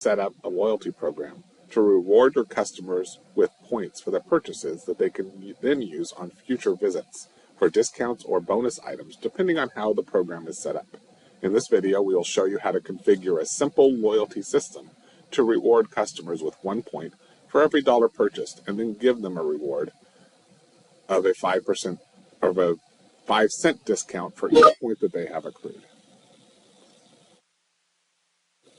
set up a loyalty program to reward your customers with points for their purchases that they can then use on future visits for discounts or bonus items, depending on how the program is set up. In this video, we will show you how to configure a simple loyalty system to reward customers with 1 point for every dollar purchased, and then give them a reward of a 5-cent discount for each point that they have accrued.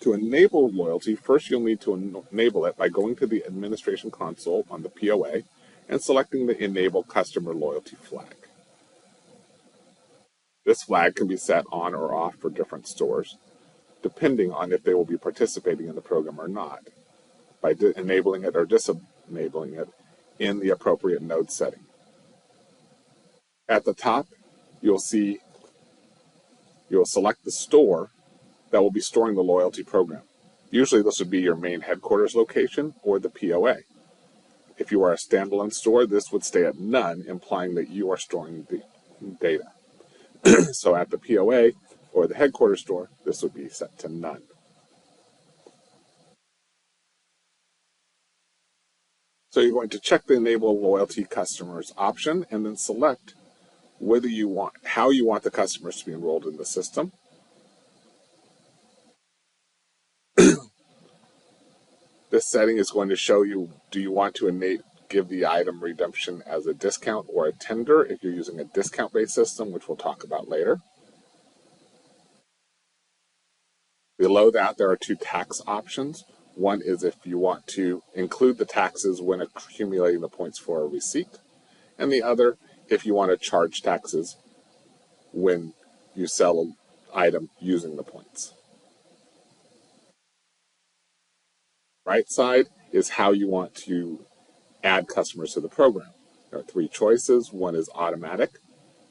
To enable loyalty, first you'll need to enable it by going to the administration console on the POA and selecting the Enable Customer Loyalty flag. This flag can be set on or off for different stores, depending on if they will be participating in the program or not, by enabling it or disabling it in the appropriate node setting. At the top, you'll select the store that will be storing the loyalty program. Usually this would be your main headquarters location or the POA. If you are a standalone store, this would stay at none, implying that you are storing the data. So at the POA or the headquarters store, this would be set to none. So you're going to check the Enable Loyalty Customers option and then select how you want the customers to be enrolled in the system. This setting is going to show you, do you want to give the item redemption as a discount or a tender if you're using a discount-based system, which we'll talk about later. Below that, there are 2 tax options. One is if you want to include the taxes when accumulating the points for a receipt, and the other if you want to charge taxes when you sell an item using the points. Right side is how you want to add customers to the program. There are 3 choices. One is automatic,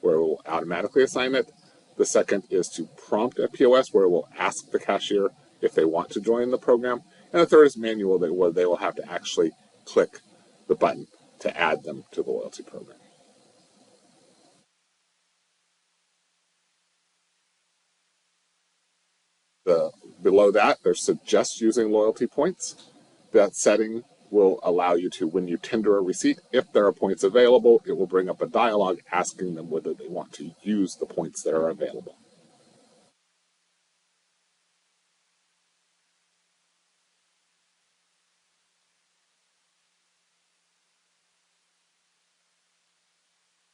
where it will automatically assign it. The second is to prompt a POS, where it will ask the cashier if they want to join the program. And the third is manual, where they will have to actually click the button to add them to the loyalty program. Below that, there's suggest using loyalty points. That setting will allow you to, when you tender a receipt, if there are points available, it will bring up a dialog asking them whether they want to use the points that are available.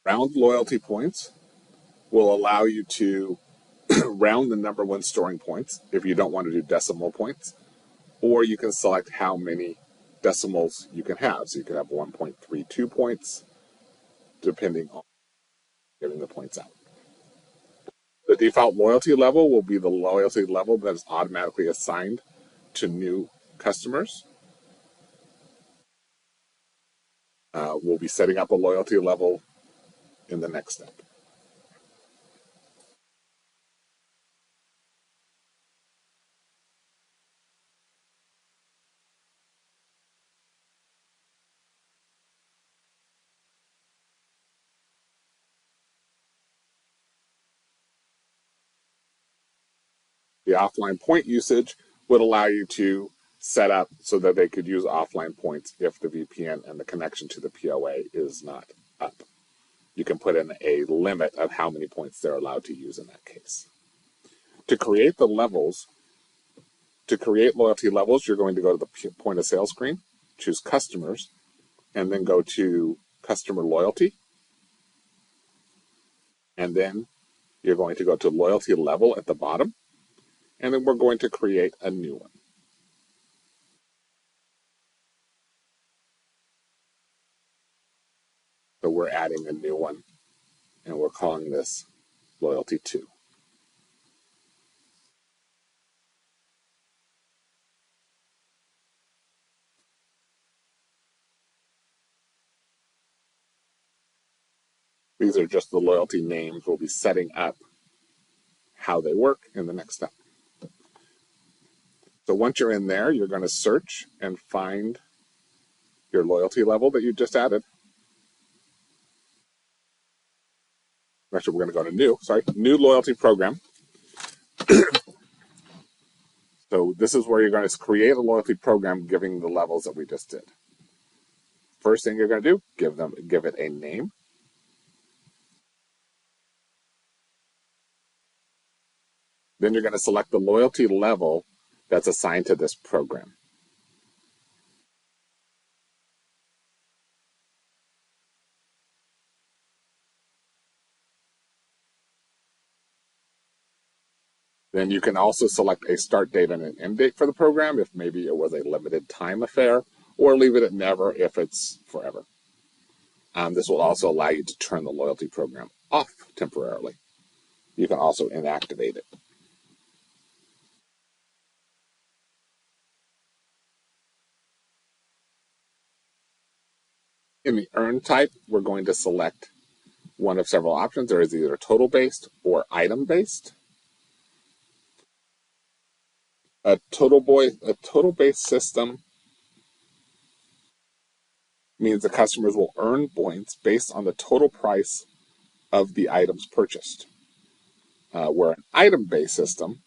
Round loyalty points will allow you to round the number when storing points if you don't want to do decimal points, or you can select how many decimals you can have. So you can have 1.32 points, depending on giving the points out. The default loyalty level will be the loyalty level that is automatically assigned to new customers. We'll be setting up a loyalty level in the next step. The offline point usage would allow you to set up so that they could use offline points if the VPN and the connection to the POA is not up. You can put in a limit of how many points they're allowed to use in that case. To create loyalty levels, you're going to go to the point of sale screen, choose customers, and then go to customer loyalty. And then you're going to go to loyalty level at the bottom. And then we're going to create a new one. So we're adding a new one, and we're calling this Loyalty 2. These are just the loyalty names. We'll be setting up how they work in the next step. So once you're in there, you're going to search and find your loyalty level that you just added. Actually, we're going to go to new loyalty program. So this is where you're going to create a loyalty program giving the levels that we just did. First thing you're going to do, give it a name. Then you're going to select the loyalty level that's assigned to this program. Then you can also select a start date and an end date for the program if maybe it was a limited time affair, or leave it at never if it's forever. This will also allow you to turn the loyalty program off temporarily. You can also inactivate it. In the earn type, we're going to select one of several options. There is either total based or item based. A total based system means the customers will earn points based on the total price of the items purchased. Where an item-based system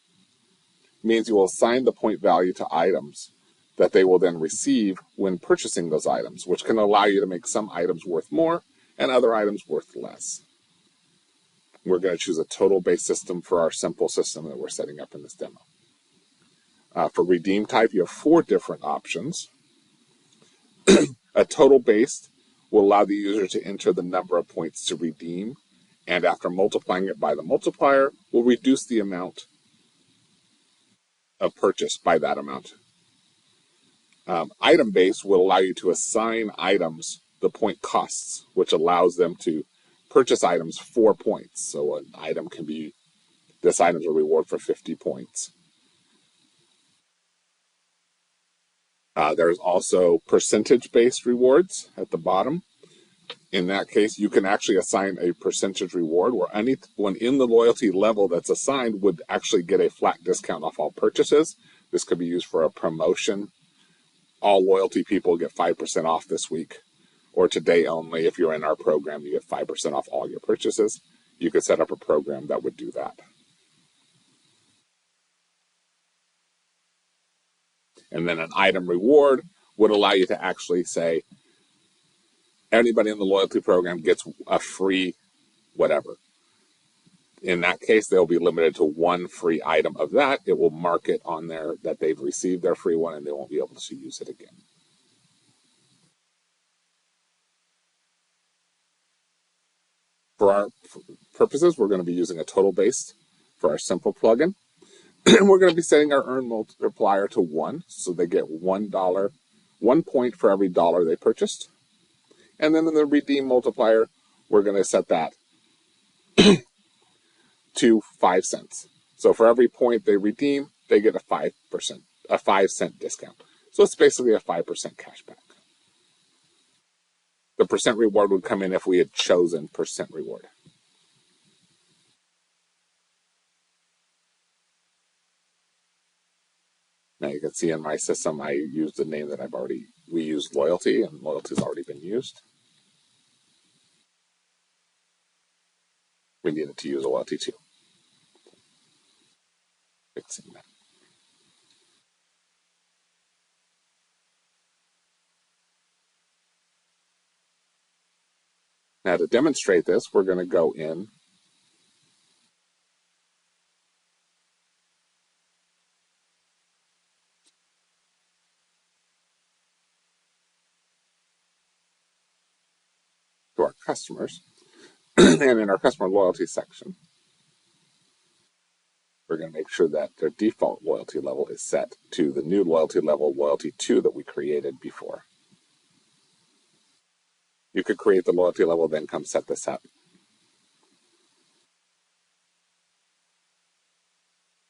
means you will assign the point value to items that they will then receive when purchasing those items, which can allow you to make some items worth more and other items worth less. We're going to choose a total-based system for our simple system that we're setting up in this demo. For redeem type, you have 4 different options. A total-based will allow the user to enter the number of points to redeem, and after multiplying it by the multiplier, will reduce the amount of purchase by that amount. Item-based will allow you to assign items the point costs, which allows them to purchase items for points. So an item can be, this item is a reward for 50 points. There's also percentage-based rewards at the bottom. In that case, you can actually assign a percentage reward where anyone in the loyalty level that's assigned would actually get a flat discount off all purchases. This could be used for a promotion. All loyalty people get 5% off this week, or today only. If you're in our program, you get 5% off all your purchases. You could set up a program that would do that. And then an item reward would allow you to actually say, anybody in the loyalty program gets a free whatever. In that case, they'll be limited to 1 free item of that. It will mark it on there that they've received their free one, and they won't be able to use it again. For our purposes, we're going to be using a total based for our simple plugin. And we're going to be setting our earn multiplier to 1, so they get $1, 1 point for every dollar they purchased. And then in the redeem multiplier, we're going to set that to 5 cents. So for every point they redeem, they get a 5-cent discount. So it's basically a 5% cashback. The percent reward would come in if we had chosen percent reward. Now you can see in my system, I used the name that we used loyalty, and loyalty's already been used. We needed to use loyalty too. Fixing that. Now to demonstrate this, we're going to go in to our customers, and in our customer loyalty section, we're going to make sure that their default loyalty level is set to the new loyalty level, loyalty 2, that we created before. You could create the loyalty level, then come set this up.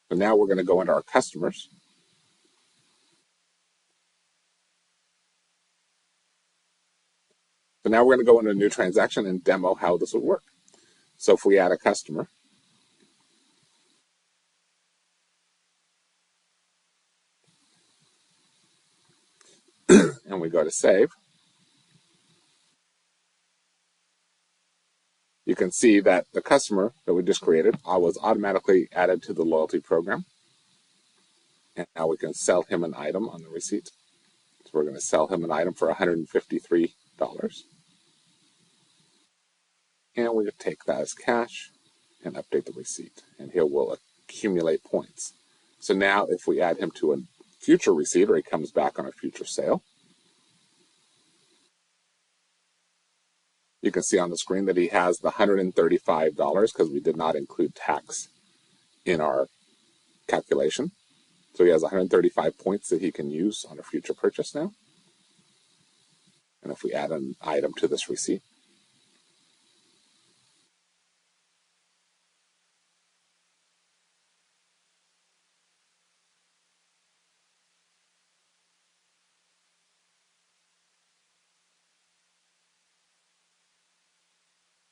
So now we're going to go into our customers. So now we're going to go into a new transaction and demo how this would work. So if we add a customer, and we go to save, you can see that the customer that we just created was automatically added to the loyalty program. And now we can sell him an item on the receipt. So we're going to sell him an item for $153. And we take that as cash and update the receipt. And he will accumulate points. So now if we add him to a future receipt, or he comes back on a future sale, you can see on the screen that he has the $135 because we did not include tax in our calculation. So he has 135 points that he can use on a future purchase now. And if we add an item to this receipt,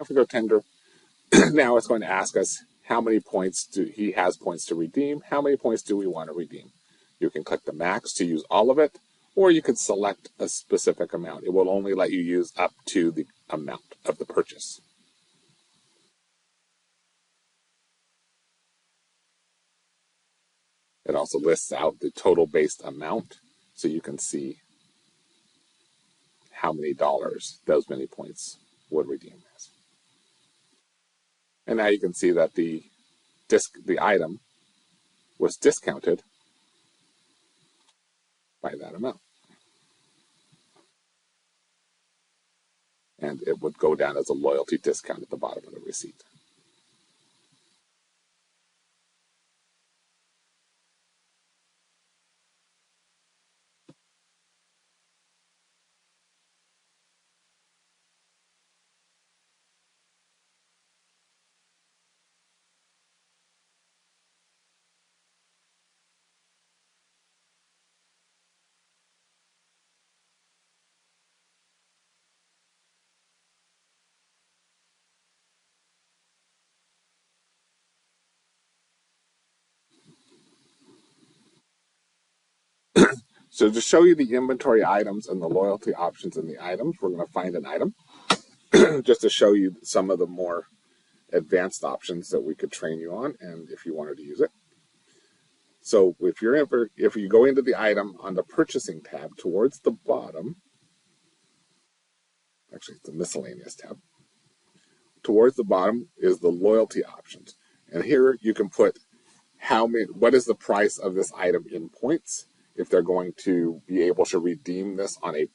if we go tender, now it's going to ask us how many points he has points to redeem. How many points do we want to redeem? You can click the max to use all of it, or you could select a specific amount. It will only let you use up to the amount of the purchase. It also lists out the total based amount, so you can see how many dollars those many points would redeem as. And now you can see that the item was discounted by that amount. And it would go down as a loyalty discount at the bottom of the receipt. So to show you the inventory items and the loyalty options in the items, we're going to find an item just to show you some of the more advanced options that we could train you on, and if you wanted to use it. So if you go into the item on the purchasing tab towards the bottom, actually it's the miscellaneous tab, towards the bottom is the loyalty options. And here you can put what is the price of this item in points, if they're going to be able to redeem this on a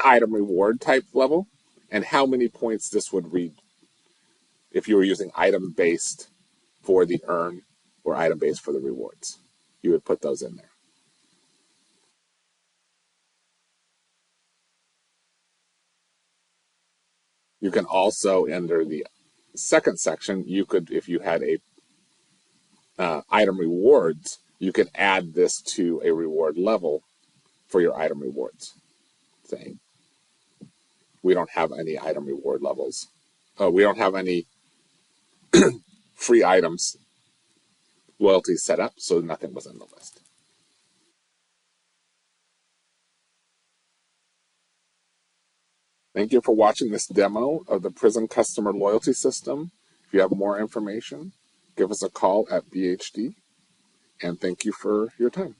item reward type level, and how many points this would read if you were using item based for the earn or item based for the rewards. You would put those in there. You can also enter the second section. You could, if you had a item rewards, you could add this to a reward level for your item rewards, saying we don't have any item reward levels. We don't have any free items loyalty set up, so nothing was in the list. Thank you for watching this demo of the Prism customer loyalty system. If you have more information, give us a call at BHD, and thank you for your time.